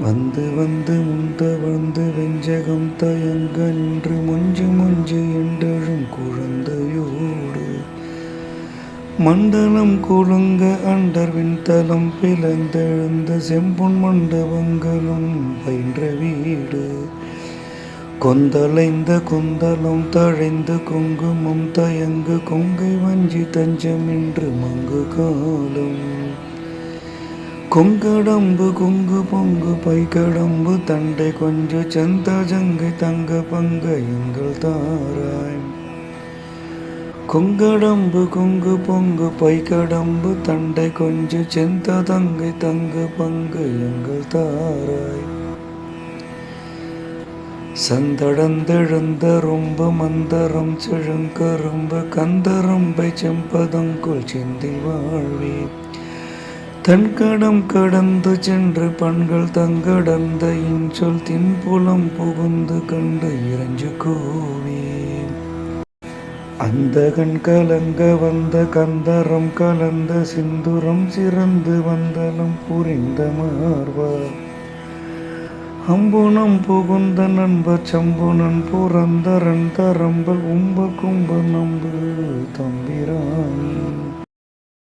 வந்து வந்து முந்தவழ்ந்து வெஞ்சகம் தயங்க நின்று மொஞ்சு மொஞ்சு என்றழும் குழந்தையோடு மண்டலம் குலுங்க அண்டர் விண்தலம் பிளந்தெழுந்த செம்பொன் மண்டபங்களும் பயின்ற வீடு கொந்தலைந்த கொந்தலம் தழைந்து குங்குமம் தயங்கு கொங்கை வஞ்சி தஞ்சமின்று மங்கு காலம் கொங்கடம்பு கொங்கு பொங்கு பைக்கடம்பு தண்டை கொஞ்சு சந்த ஜங்கை தங்க பங்க எங்கள் தாராய் கொங்கடம்பு கொங்கு பொங்கு பைக்கடம்பு தண்டை கொஞ்சு செந்த தங்கை தங்க பங்கு எங்கள் தாராய் சந்தடந்தெழுந்த ரொம்ப மந்தரம் செழுங்கரும்பு கந்தரம்பை செம்பதங்குள் சிந்தி வாழ்வே தன்கடம் கடந்து சென்று பண்கள் தங்கடந்த இன்சொல் தின்புலம் புகுந்து கண்டு இறைஞ்சு கூவி அந்த கண் கலங்க வந்த கந்தரம் கலந்த சிந்துரம் சிறந்து வந்தலம் புரிந்த மார்வா அம்புனம் புகுந்த நண்பர் சம்புனன் புறந்தரன் தரம்பல் உம்ப கும்ப நம்பு தம்பிராணி